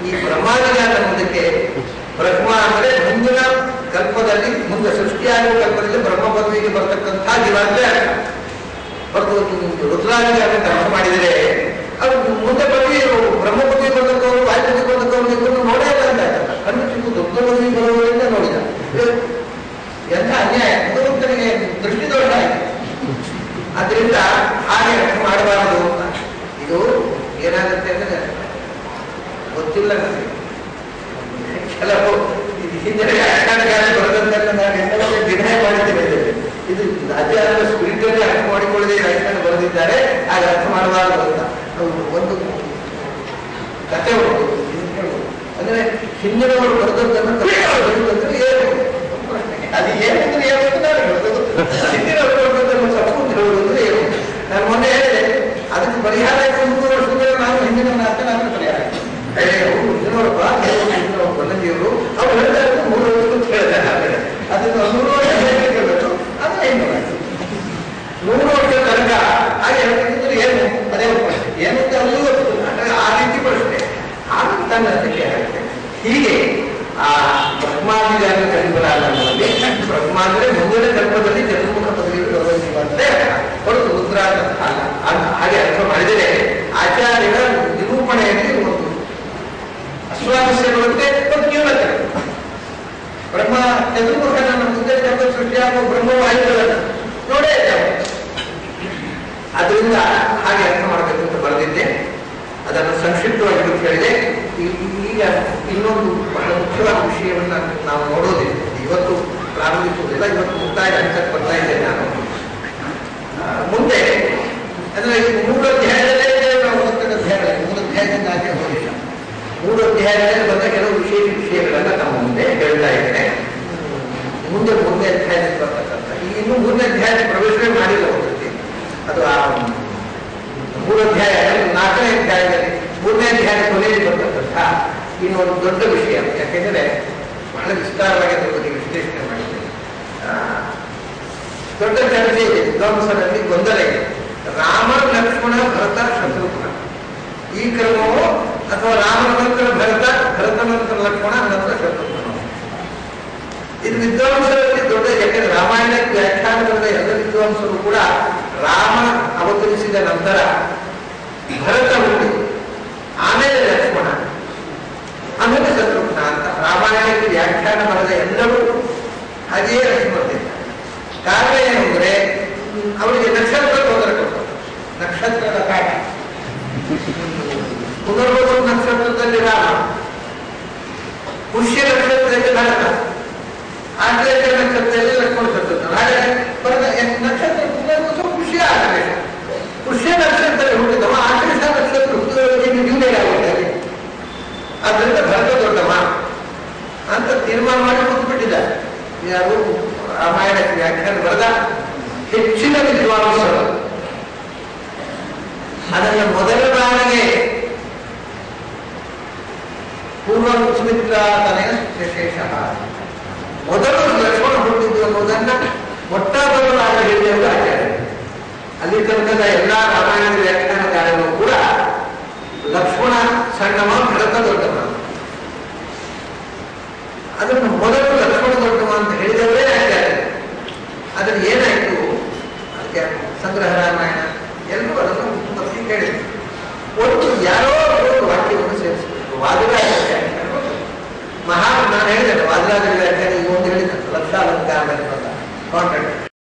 ಈ ಬ್ರಹ್ಮಾದಿಗಾದ ಮುಂದಕ್ಕೆ ಬ್ರಹ್ಮ ಅಂದರೆ ಮುಂದಿನ ಕಲ್ಪದಲ್ಲಿ ಮುಂದೆ ಸೃಷ್ಟಿಯಾಗುವ ಕಲ್ಪದಲ್ಲಿ ಬ್ರಹ್ಮ ಪದವಿಗೆ ಬರ್ತಕ್ಕಂಥ ಜೀವಾಂತರೇ ಅರ್ಥ ಹೊರತು ರುದ್ರಾದಿಗಾದ ಅರ್ಥ ಮಾಡಿದರೆ ಅದು ಮುಂದೆ ಪದವಿ ಬ್ರಹ್ಮ ಪದವಿ ಬಂದಕ್ಕವರು ವಾಯುಪದವಿ ಬಂದಕ್ಕವರು ಇಬ್ಬರು ನೋಡೇ ಇಲ್ಲ ಅಂತ ಕಣ್ಣು ಚಿಕ್ಕ ದೊಡ್ಡ ಪದವಿ ಬರುವುದರಿಂದ ನೋಡಿದ ಎಂಥ ಅನ್ಯಾಯ ಭಗವಂತನಿಗೆ ದೃಷ್ಟಿ ದೋಷ ಆಗಿದೆ. ಅದರಿಂದ ಹಾಗೆ ಅರ್ಥ ಮಾಡಬಾರದು ಅಂತ. ಇದು ಏನಾಗುತ್ತೆ ಅಂದ್ರೆ ಗೊತ್ತಿಲ್ಲ ನನಗೆ ಕೆಲವು ಇದು ಹಿಂದೆ ವ್ಯಾಖ್ಯಾನಗಾರ ಬರೆದಂತೆಲ್ಲ ನಾನು ಎಲ್ಲವೂ ನಿರ್ಣಯ ಮಾಡಿದ್ದೇನೆ. ಇದು ಆಚಾರ್ಯರ ಸ್ಪಿರಿಟಲ್ಲಿ ಅರ್ಥ ಮಾಡಿಕೊಳ್ಳದೆ ವ್ಯಾಖ್ಯಾನ ಬರೆದಿದ್ದಾರೆ, ಹಾಗೆ ಅರ್ಥ ಮಾಡಬಾರದು ಅಂತ ಒಂದು ಕಥೆ ಉಂಟು. ಅಂದ್ರೆ ಹಿಂದಿನವರು ಬರೆದದ್ದನ್ನು ಏನು ಅದು ಏನಂದ್ರೆ ಏನು ನಾನು ಹೇಳೋದು, ಹಿಂದಿನವರು ಬರೆದದ್ದನ್ನು ತಪ್ಪು ಅಂತ ಹೇಳುವುದಂದ್ರೆ ಏನು. ನಾನು ಮೊನ್ನೆ ಹೇಳಿದೆ ಅದಕ್ಕೆ ಪರಿಹಾರ 3 ವರ್ಷಗಳ ನಾನು ಹಿಂದಿನವನ್ನ ಅಂತ ನಾನು ಪರಿಹಾರ ಹಿಂದಿನವರಪ್ಪ ಬಲ್ಲಂಜಿಯವರು ಅವ್ರು ಹೇಳ್ತಾ ಇದ್ರು 3 ವರ್ಷ ಅಂತ ಹೇಳ್ತಾರೆ. ಅದನ್ನು 100 ವರ್ಷ ಹೇಳ್ಬೇಕು ಅಂದ್ರೆ ಏನು 100 ವರ್ಷ ತನಕ ಹಾಗೆ ಹೇಳ್ತಿದ್ರೆ ಏನು ಅದೇ ಪ್ರಶ್ನೆ ಏನು ಅಂತ ಅಲ್ಲೂ ಆ ರೀತಿ ಪ್ರಶ್ನೆ ಆಗ ತನ್ನಷ್ಟಕ್ಕೆ ಆಗುತ್ತೆ. ಹೀಗೆ ಆ ಬ್ರಹ್ಮಾದಿಗಾರ ಕಲಿಬರಾದಲ್ಲಿ ಬ್ರಹ್ಮ ಅಂದ್ರೆ ಮುಂದಿನ ಕಲ್ಪದಲ್ಲಿ ಚತುರ್ಮುಖ ಪದವಿಗೆ ಗೌರವಿಸುವಂತೆ ಹೊರತು ರುದ್ರಾದ ಹಾಗೆ ಅರ್ಥ ಮಾಡಿದರೆ ಆಚಾರ್ಯರ ನಿರೂಪಣೆಯಲ್ಲಿ ಒಂದು ಅಸ್ವಾರಸ್ಯ ಬರುತ್ತೆ. ಒಂದು ನ್ಯೂನತೆ ಬ್ರಹ್ಮ ಚತುರ್ಮುಖನ ಮುಂದೆ ಕಲ್ಪ ಸೃಷ್ಟಿಯಾಗುವ ಬ್ರಹ್ಮವಾಯುಗಳನ್ನು ನೋಡೇ ಇದ್ದಾವೆ. ಅದರಿಂದ ಹಾಗೆ ಅರ್ಥ ಮಾಡಬೇಕು ಅಂತ ಬರೆದಿದ್ದೆ. ಅದನ್ನು ಸಂಕ್ಷಿಪ್ತವಾಗಿ ಹೇಳಿದೆ. ಈಗ ಇನ್ನೊಂದು ಬಹಳ ಮುಖ್ಯವಾದ ವಿಷಯವನ್ನು ನಾವು ನೋಡೋದಿಲ್ಲ. ಇವತ್ತು ಪ್ರಾರಂಭಿಸುವುದಿಲ್ಲ, ಇವತ್ತು ಮುಕ್ತಾಯ ಹಂತಕ್ಕೆ ಬರ್ತಾ ಇದ್ದೇನೆ ನಾನು. ಮುಂದೆ ಅಂದ್ರೆ 3 ಅಧ್ಯಾಯದಲ್ಲೇ ನಾವು ಓದ್ತಕ್ಕ ಅಧ್ಯಾಯಗಳು 3 ಅಧ್ಯಾಯದಿಂದ ಆಚೆ ಹೋಗಿಲ್ಲ. 3 ಅಧ್ಯಾಯದಲ್ಲಿ ಬಂದ ಕೆಲವು ವಿಶೇಷ ವಿಷಯಗಳನ್ನ ನಮ್ಮ ಮುಂದೆ ಹೇಳ್ತಾ ಇದ್ದೇನೆ. ಮುಂದೆ 3ನೇ ಅಧ್ಯಾಯದಲ್ಲಿ ಬರ್ತಕ್ಕಂಥ ಇನ್ನು 3ನೇ ಅಧ್ಯಾಯದ ಪ್ರವೇಶವೇ ಮಾಡಿಲ್ಲ ಹೋಗುತ್ತೆ. ಅದು ಆ 3 ಅಧ್ಯಾಯ 4ನೇ ಅಧ್ಯಾಯದಲ್ಲಿ 3ನೇ ಅಧ್ಯಾಯದ ಕೊನೆಯಲ್ಲಿ ಬರ್ತಕ್ಕಂಥ ಇನ್ನೊಂದು ದೊಡ್ಡ ವಿಷಯ. ಯಾಕೆಂದರೆ ಬಹಳ ವಿಸ್ತಾರವಾಗಿ ಅದರ ಬಗ್ಗೆ ವಿಶ್ಲೇಷಣೆ ಮಾಡಿದ್ದೇನೆ. ದೊಡ್ಡ ಚರ್ಚೆ ಇದೆ, ವಿದ್ವಾಂಸರಲ್ಲಿ ಗೊಂದಲ ಇದೆ. ರಾಮ ಲಕ್ಷ್ಮಣ ಭರತ ಶತ್ರುಘ್ನ ಈ ಕ್ರಮವು ಅಥವಾ ರಾಮನ ನಂತರ ಭರತ, ಭರತನ ನಂತರ ಲಕ್ಷ್ಮಣ, ನಂತರ ಶತ್ರುಘ್ನ. ಇದು ವಿದ್ವಾಂಸರಲ್ಲಿ ದೊಡ್ಡ, ಯಾಕೆಂದ್ರೆ ರಾಮಾಯಣಕ್ಕೆ ವ್ಯಾಖ್ಯಾನ ಬರೆದ ಎಲ್ಲ ವಿದ್ವಾಂಸರು ಕೂಡ ರಾಮ ಅವತರಿಸಿದ ನಂತರ ಭರತ ಹುಟ್ಟಿ ಆಮೇಲೆ ಲಕ್ಷ್ಮಣ ಆಮೇಲೆ ಶತ್ರುಘ್ನ ಅಂತ ರಾಮಾಯಣಕ್ಕೆ ವ್ಯಾಖ್ಯಾನ ಬರೆದ ಎಲ್ಲರೂ ಹಾಗೆಯೇ ರಚನೆ ಮಾಡ್ತಿದ್ದಾರೆ. ಕಾರಣ ಏನು ಅಂದ್ರೆ ಅವರಿಗೆ ನಕ್ಷತ್ರ ತೊಂದರೆ ಕೊಡ್ತಾರೆ. ನಕ್ಷತ್ರದ ಕಾಟ. ಪುನರ್ವಸು ನಕ್ಷತ್ರದಲ್ಲಿ ರಾಮ, ಪುಷ್ಯ ನಕ್ಷತ್ರದಲ್ಲಿ ಭರತ, ಆಶ್ಲೇಷ ನಕ್ಷತ್ರದಲ್ಲಿ ಲಕ್ಷ್ಮಣ ಶತ್ರುಘ್ನ. ಹಾಗೆ ಬರೆದ ನಕ್ಷತ್ರ ಪುನರ್ವಸು ಪುಷ್ಯ ಆಶ್ಲೇಷ. ಪುಷ್ಯ ನಕ್ಷತ್ರದಲ್ಲಿ ಹುಟ್ಟಿದವ ಆಶ್ಲೇಷ ನಕ್ಷತ್ರ ಜೂನಿಯರ್ ಆಗುತ್ತೆ. ಆದ್ದರಿಂದ ಭರತ ದೊಡ್ಡವ ಅಂತ ತೀರ್ಮಾನ ಮಾಡಿ ಕೂತ್ಬಿಟ್ಟಿದ್ದಾರೆ ಯಾರು ರಾಮಾಯಣಕ್ಕೆ ವ್ಯಾಖ್ಯಾನ ಬರೆದ ಹೆಚ್ಚಿನ ವಿದ್ವಾಂಸರು. ಅದನ್ನು ಮೊದಲ ಬಾರಿಗೆ ಪೂರ್ವ ಸುಮಿತ್ರ ತನೆಯ ಶೇಷ ಮೊದಲು ಲಕ್ಷ್ಮಣ ಹುಟ್ಟಿದ್ದು ಅನ್ನೋದನ್ನ ಮೊಟ್ಟ ಮೊದಲು ಹೇಳಿದವರು ಆಚಾರ್ಯ. ಅಲ್ಲಿ ತನಕದ ಎಲ್ಲಾ ರಾಮಾಯಣದ ವ್ಯಾಖ್ಯಾನಕಾರರು ಕೂಡ ಲಕ್ಷ್ಮಣ ಸಣ್ಣವ, ಭರತ ದೊಡ್ಡವ. ಅದನ್ನು ಮೊದಲು ಲಕ್ಷ್ಮಣ ದೊಡ್ಡವ ಅಂತ ಹೇಳಿದವರೇ ಆಚಾರ್ಯ. ಅದನ್ನು ಏನಾಯ್ತು ಅದಕ್ಕೆ ಸಂಗ್ರಹ ರಾಮಾಯಣ ಎಲ್ಲರೂ ಅದನ್ನು ಮತ್ತೆ ಕೇಳಿದ್ರು. ಒಟ್ಟು ಯಾರೋ ಒಂದು ವಾಕ್ಯವನ್ನು ಸೇರಿಸಬೇಕು. ವಾದಿರಾಜ ನಾನು ಹೇಳಿದೆ ವಾದಿರಾಜ ವ್ಯಾಖ್ಯಾನ ಒಂದು ಹೇಳಿದ ಲಕ್ಷಾಲಂಕಾರ ಕಾಂಟ್ರಾಕ್ಟ್